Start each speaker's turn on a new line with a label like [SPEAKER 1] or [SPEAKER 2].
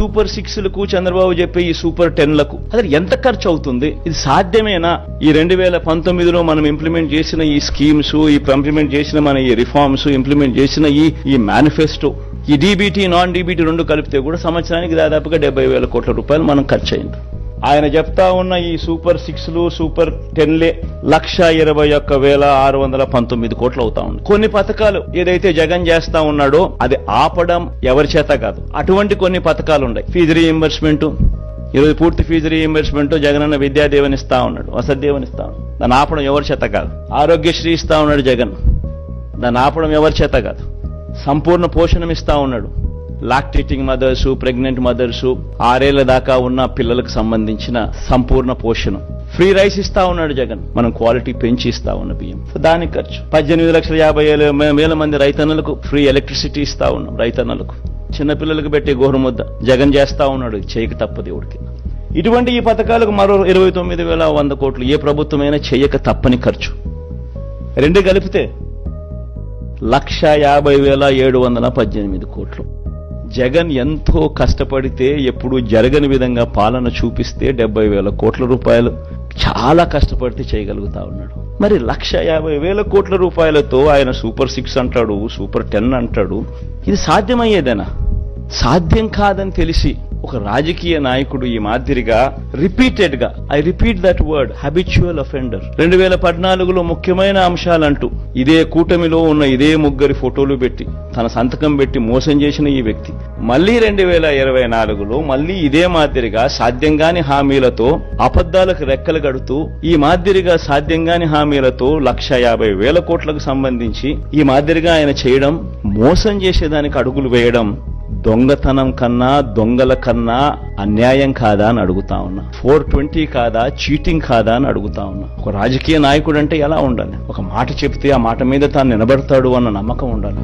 [SPEAKER 1] Super 6లకు Chandrababu చెప్పే ఈ super 10లకు అసలు ఎంత ఖర్చు అవుతుంది? ఇది సాధ్యమేనా? ఈ 2019లో మనం ఇంప్లిమెంట్ చేసిన ఈ స్కీమ్స్, ఈ ఇంప్లిమెంట్ చేసిన మన ఈ రిఫార్మ్స్, ఇంప్లిమెంట్ చేసిన ఈ మేనిఫెస్టో, ఈ డీబీటీ నాన్ డీబీటీ రెండు కలిపితే కూడా సంవత్సరానికి దాదాపుగా 70,000 కోట్ల రూపాయలు మనం ఖర్చు అయింది. ఆయన చెప్తా ఉన్న ఈ సూపర్ 6లు సూపర్ 10లే 1,21,619 కోట్లు అవుతా ఉంది. కొన్ని పథకాలు ఏదైతే జగన్ చేస్తా ఉన్నాడో అది ఆపడం ఎవరి చేత కాదు. అటువంటి కొన్ని పథకాలు ఉన్నాయి. ఫీజు రీయింబర్స్మెంట్, ఈరోజు పూర్తి ఫీజు రీయింబర్స్మెంట్ జగనన్న విద్యాదేవని ఇస్తా ఉన్నాడు, వసతిదేవని ఇస్తా ఉన్నాడు. దాన్ని ఆపడం ఎవరి చేత కాదు. ఆరోగ్యశ్రీ ఇస్తా ఉన్నాడు జగన్, దాన్ని ఆపడం ఎవరి చేత కాదు. సంపూర్ణ పోషణం ఇస్తా ఉన్నాడు. లాక్టేటింగ్ మదర్స్, ప్రెగ్నెంట్ మదర్స్, 6 ఏళ్ల దాకా ఉన్న పిల్లలకు సంబంధించిన సంపూర్ణ పోషణ. ఫ్రీ రైస్ ఇస్తా ఉన్నాడు జగన్, మనం క్వాలిటీ పెంచి ఇస్తా ఉన్న బియ్యం. దానికి ఖర్చు 18,50,000 మంది రైతన్నలకు ఫ్రీ ఎలక్ట్రిసిటీ ఇస్తా ఉన్నాం. రైతన్నలకు, చిన్నపిల్లలకు పెట్టే గోరుముద్ద జగన్ చేస్తా ఉన్నాడు, చేయక తప్పదు ఎవరికి. ఇటువంటి ఈ పథకాలకు మరో 29,100 కోట్లు ఏ ప్రభుత్వమైనా చేయక తప్పని ఖర్చు. రెండు కలిపితే 1,50,718 కోట్లు. జగన్ ఎంతో కష్టపడితే ఎప్పుడు జరగని విధంగా పాలన చూపిస్తే 70,000 కోట్ల రూపాయలు చాలా కష్టపడితే చేయగలుగుతా ఉన్నాడు. మరి 1,50,000 కోట్ల రూపాయలతో ఆయన సూపర్ 6 అంటాడు, సూపర్ 10 అంటాడు. ఇది సాధ్యమయ్యేదేనా? సాధ్యం కాదని తెలిసి ఒక రాజకీయ నాయకుడు ఈ మాదిరిగా రిపీటెడ్ గా, I repeat that word, habitual offender, 2014లో ముఖ్యమైన అంశాలంటూ ఇదే కూటమిలో ఉన్న ఇదే ముగ్గురి ఫోటోలు పెట్టి తన సంతకం పెట్టి మోసం చేసిన ఈ వ్యక్తి మళ్లీ 2024లో మళ్లీ ఇదే మాదిరిగా సాధ్యంగాని హామీలతో అబద్దాలకు రెక్కలు కడుతూ ఈ మాదిరిగా సాధ్యంగాని హామీలతో 1,50,000 కోట్లకు సంబంధించి ఈ మాదిరిగా ఆయన చేయడం, మోసం చేసేదానికి అడుగులు వేయడం దొంగతనం కన్నా, దొంగల కన్నా అన్యాయం కాదా అని అడుగుతా ఉన్నా. 420 కాదా, చీటింగ్ కాదా అని అడుగుతా ఉన్నా. ఒక రాజకీయ నాయకుడు అంటే ఎలా ఉండాలి? ఒక మాట చెప్తే ఆ మాట మీద తాను నిలబడతాడు అన్న నమ్మకం ఉండాలి.